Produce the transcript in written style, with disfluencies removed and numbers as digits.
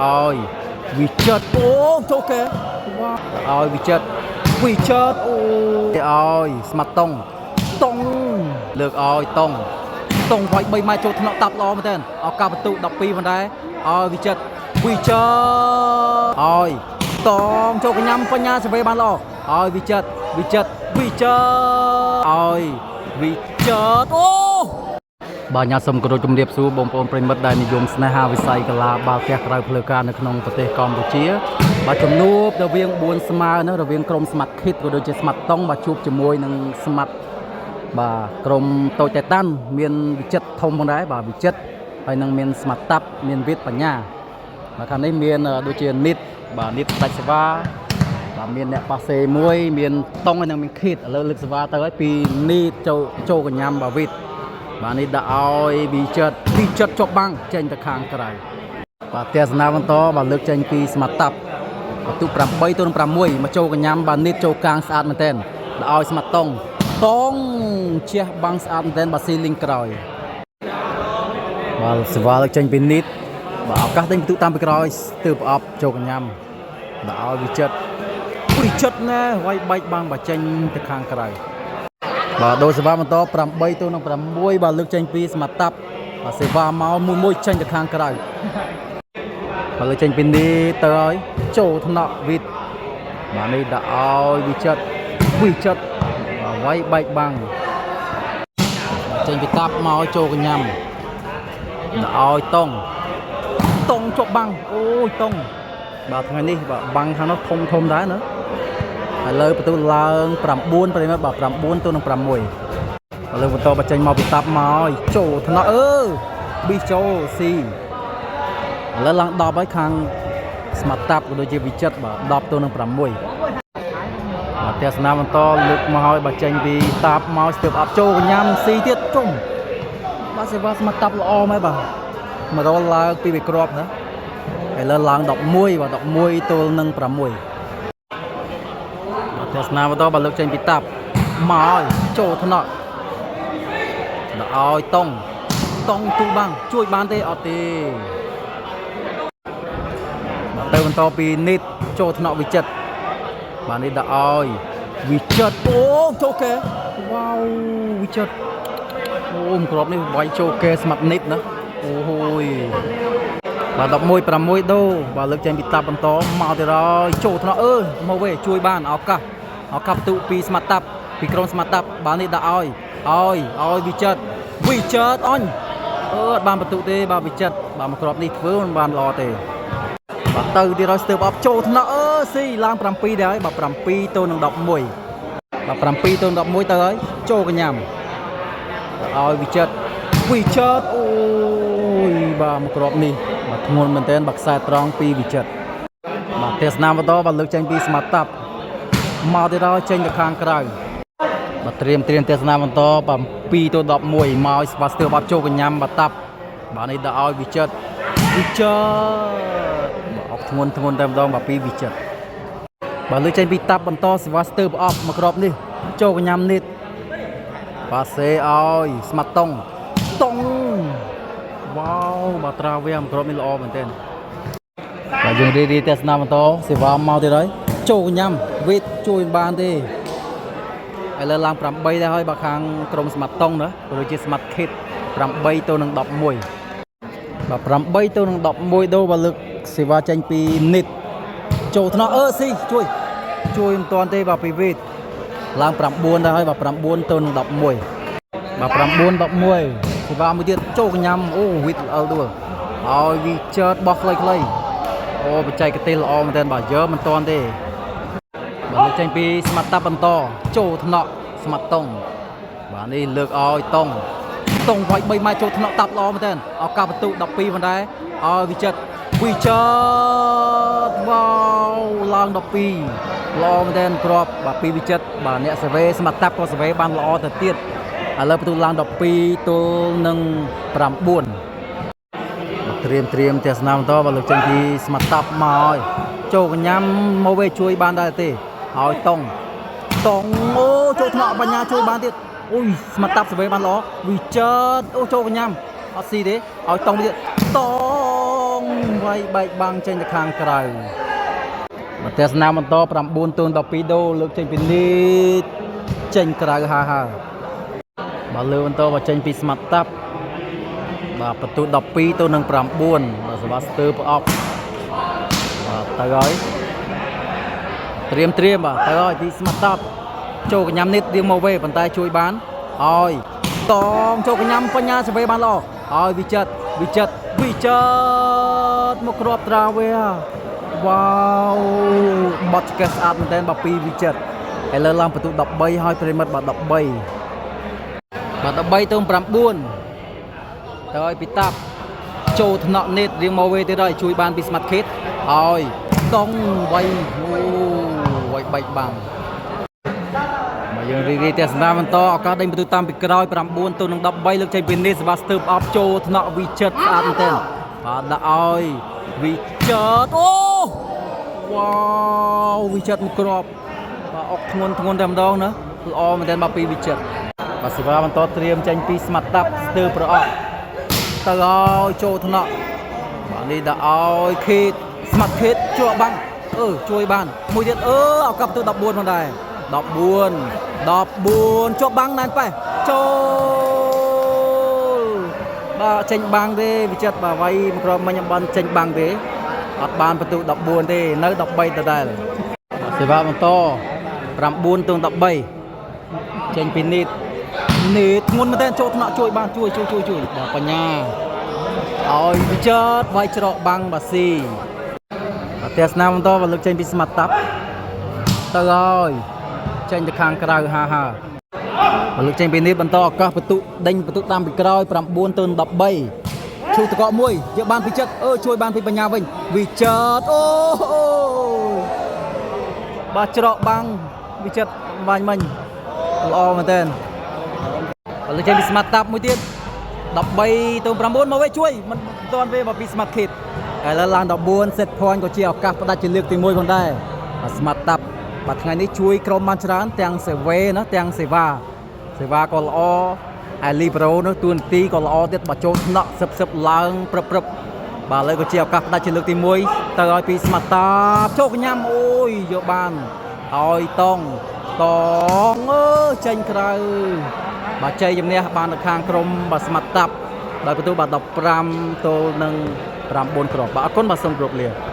ơi vì chợt ô chỗ kê ơi vì chợt ô ơi mặt tông lược ơi tông quay bay mai chỗ nó tập lo mà tên ở cả tụ đọc pi vấn đề ơi vì chợt ơi tông chỗ cái nhắm con nha sẽ về ban lo ơi vì chợt ơi vì chợt ô bà nhà sâm cóជំរាបសួរបងប្អូនប្រិមិត្តដែលនិយមស្នេហាវិស័យកីឡាបាល់ទះក្រៅផ្លូវការនៅក្នុងប្រទេសកម្ពុជាបាទជំនួបរវាង4ស្មើនោះរវាងក្រុមស្មាត់ខិតក៏ដូចជាស្មាត់តុងបាទជួបជាមួយនឹងស្មាត់បាទក្រុមតូចតែតាន់មានវិចិត្រធំផងដែរបាទវិចិត្រហើយនឹងមានស្មាត់តាប់មានវិទ្យបញ្ញាបាទខាងនេះមានដូចជានីតបាទនីតដាច់សេវាបាទមានអ្នកប៉ាសេមួយមានតុងហើយនឹងមានខិតឥឡូវលើកសេវាទៅហើយពីនីតចូលកញ្ញាំបាទវិទ្យបាទនេះដាក់ឲ្យវិចិត្រចុះបាំងចេញទៅខាងក្រៅបាទទស្សនាបន្តបាទលើកចេញពីស្មាត់តាប់បន្ទុក8 ទៅ 6មកចូលកញ្ញាំបាទនេះចូលកាងស្អាតមែនទែនដាក់ឲ្យស្មាត់តុងជះបាំងស្អាតមែនទែនបាទស៊ីលីងក្រោយបាទសេវាលើកចេញពីនេះបាទឱកាសដេញបន្ទុកតាមពីក្រោយស្ទើរប្រអប់ចូលកញ្ញាំដាក់ឲ្យវិចិត្រណាវាយបែកបាំងបាទចេញទៅខាងក្រៅបាទដូរសេវាបន្ត8 ទៅ 6បាទលើកចេញពីស្មាត់តាប់បាទសេវាមកមួយចេញទៅខាងក្រៅបាទលើកចេញពីនេះទៅឲ្យចូលថ្នាក់វិទ្យបាទនេះដាក់ឲ្យវិចិត្របាទវាយបែកបាំងចេញពីតាប់មកចូលកញ្ញាំដាក់ឲ្យតុងជាប់បាំងអូយតុងបាទថ្ងៃនេះបាទបាំងខាងនោះធំដែរណាឥឡូវបន្ទូឡើង9ប្រិមត្តបាទ9 ទៅ 6ឥឡូវបន្តបច្ចេញមកពីតាប់មកចូលថ្នាក់ប៊ីចូលស៊ីឥឡូវឡើង10ហើយខាងស្មាត់តាប់ក៏ដូចជាវិចិត្របាទ10 ទៅ 6បាទទស្សនាបន្តលើកមកហើយបច្ចេញពីតាប់មកស្ទើរអត់ចូលកញ្ញាំស៊ីទៀតជុំបាទសេវាស្មាត់តាប់ល្អមែនបាទមករលឡើងពីវាក្របណាឥឡូវឡើង11បាទ11 ទល់នឹង 6ទស្សនាបន្តបើលើកចេញពីតាប់មកឲ្យចូលថ្នាក់ដាក់ឲ្យតុងទូបាំងជួយបានទេអត់ទេបាទទៅបន្តពីនីតចូលថ្នាក់វិចិត្របាទនេះដាក់ឲ្យវិចិត្រអូចូលកែវ៉ាវវិចិត្រអូក្របនេះវាយចូលកែស្មាត់នីតណាអូហូយបាទ11 6ដូបាទលើកចេញពីតាប់បន្តមកទៅហើយចូលថ្នាក់មកវិញជួយបានឱកាសបន្ទុពីស្មាត់តាប់ពីក្រុមស្មាត់តាប់បាទនេះដាក់ឲ្យវិចិត្រអញអត់បានបន្ទុទេបាទវិចិត្របាទមកក្របនេះធ្វើមិនបានល្អទេបាទទៅទៀតហើយស្ទើរអប់ចូលថ្នាក់ស៊ីឡើង7ដែរហើយបាទ7 ទៅនឹង 11បាទ7 ទៅនឹង 11ទៅហើយចូលកញ្ញាំឲ្យវិចិត្រអូយបាទមកក្របនេះបាទធ្ងន់មែនទែនបាទខ្សែត្រង់ពីវិចិត្របាទទស្សនាបន្តបាទលើកចេញពីស្មាត់តាប់មកទៀតហើយចេញទៅខាងក្រៅបាទត្រៀមទស្សនាបន្ត7 ទៅ 11មកឲ្យស្វាស្ទើរបាត់ចូលកញ្ញាំបាទតាប់បាទនេះដាក់ឲ្យវិចិត្របាទអុកធ្ងន់តែម្ដងបាទពីវិចិត្របាទលើកចេញពីតាប់បន្តស្វាស្ទើរប្រអប់មកក្របនេះចូលកញ្ញាំនេះបាទសេឲ្យស្មាត់តុងវ៉ាវបាទត្រាវាមកក្របនេះល្អមែនទែនបាទយើងរីទស្សនាបន្តសេវាមកទៀតហើយចូលកញ្ញាំវិទ្យជួយបានទេឥឡូវឡើង8ដែរហើយបាទខាងក្រុមស្មាត់តុងណាក៏ដូចជាស្មាត់ខិត8 ទៅនឹង 11បាទ8 ទៅនឹង 11ដូបាទលើកសេវាចេញពីនីតចូលថ្នាក់ស៊ីជួយមិនទាន់ទេបាទពីវិទ្យឡើង9ដែរហើយបាទ9 ទៅនឹង 11បាទ9 11សេវាមួយទៀតចូលកញ្ញាំអូវិទ្យល្អដួលឲ្យវិចិត្របោះខ្លីអូបច្ចេកទេសល្អមែនទែនបាទយើមិនទាន់ទេបាទលើកចេញពីស្មាត់តាប់បន្តចូលថ្នាក់ស្មាត់តុងបាទនេះលើកឲ្យតុងវាយ3ម៉ែត្រចូលថ្នាក់តាប់ល្អមែនទែនឱកាសបន្ទុក12ផងដែរឲ្យវិចិត្រវ៉ាវឡើង12ល្អមែនទែនក្របបាទពីវិចិត្របាទអ្នកសវេស្មាត់តាប់ក៏សវេបានល្អទៅទៀតឥឡូវបន្ទុកឡើង12 ទល់នឹង 9ត្រៀមទស្សនាបន្តបាទលើកចេញពីស្មាត់តាប់មកឲ្យចូលកញ្ញាំមកវិញជួយបានដែរទេឲ្យតុងអូចូលថ្នាក់បញ្ញាជួយបានទៀតអូយស្មាត់តាប់សវេបានល្អវិចិត្រអូចូលកញ្ញាំអត់ស៊ីទេឲ្យតុងទៀត វាយបែកបាំងចេញទៅខាងក្រៅមកទស្សនាបន្ត9ទល់12ដូលើកចេញពីនេះចេញក្រៅហើយបើលើបន្តបើចេញពីស្មាត់តាប់បាទបន្ទូ12ទៅនឹង9បាទសវ៉ាស្ទ័រប្រអប់បាទទៅហើយត្រៀមបាទទៅហើយពីស្មាត់តាប់ចូលកញ្ញាំនេះរៀងមកវិញប៉ុន្តែជួយបានឲ្យតងចូលកញ្ញាំបញ្ញាសវេបានល្អឲ្យវិចិត្រមកគ្រាប់ត្រាវេវ៉ាវបាត់ឆ្កេះស្អាតមែនទែនបាទពីវិចិត្រឥឡូវឡើងបន្ទូ13ហើយប្រិមិត្តបាទ13ទៅ9ទៅឲ្យពីតាប់ចូលថ្នាក់នេតរៀងមកវិញទៀតហើយជួយបានពីស្មាត់ខេតឲ្យតងវាយវាយបែកបាំងមកយើងរីទស្សនាបន្តឱកាសដេញបន្ទូតាមពីក្រោយ9ទៅនឹង13លើកចេញពីនេះសេបាស្ទ័រអប់ចូលថ្នាក់វិចិត្រស្អាតមែនទែនបាទដាក់ឲ្យវិចិត្រអូវ៉ាវវិចិត្រមកគ្រាប់បាទអុកធ្ងន់តែម្ដងណាល្អមែនទែនបាទពីវិចិត្របាទសេវាបន្តត្រៀមចេញពីស្មាត់តាប់ស្ទើរប្រអប់ទៅឲ្យចូលថ្នាក់បាទនេះដាក់ឲ្យខេតស្មាត់ខេតជាប់បាំងជួយបានមួយទៀតឱកាសទៅ14ផងដែរ14ជាប់បាំងណែនប៉ែចូលបាទចេញបាំងទេវិចិត្របាទវាយមកក្រមិញបានចេញបាំងទេអត់បានបន្ទូ14ទេនៅ13ដដែលសេវាបន្ត9ទៅ13ចេញពីនេះធ្ងន់មែនទែនចូលថ្នាក់ជួយបានជួយបាទបញ្ញាឲ្យវិចិត្រវាយច្រកបាំងបាស៊ីបាទទស្សនាបន្តលើកចេញពីស្មាត់តាប់ទៅហើយចេញទៅខាងក្រៅហាលើកចេញពីនេះបន្តឱកាសបន្ទុដេញបន្ទុតាមពីក្រោយ9ទៅ13ឈូតកកមួយយកបានវិចិត្រជួយបានពីបញ្ញាវិញវិចិត្របាទច្រកបាំងវិចិត្របាញ់មិញល្អមែនទែនលើកចេញពីស្មាត់តាប់មួយទៀត13ទៅ9មកវិញជួយមិនទាន់ទេមកពីស្មាត់ខេតឥឡូវឡើង14 set point ក៏ជាឱកាសផ្ដាច់ជាលើកទី1ផងដែរស្មាត់តាប់បាទថ្ងៃនេះជួយក្រុមបានច្រើនទាំងសេវេណាទាំងសេវាក៏ល្អអែលីប្រូនោះទួនាទីក៏ល្អទៀតបើចូលថ្នាក់សឹបឡើងព្រឹបបាទឥឡូវក៏ជាឱកាសផ្ដាច់ជាលើកទី1ទៅឲ្យពីស្មាត់តាប់ចូលកញ្ញាំអូយយកបានឲ្យតងចេញក្រៅបាទជ័យជំនះបាននៅខាងក្រុមបាទស្មាត់តាប់ដោយបន្ទូបាទ15ទល់នឹង9គ្រាប់បាទអរគុណបាទសូមគោរពលា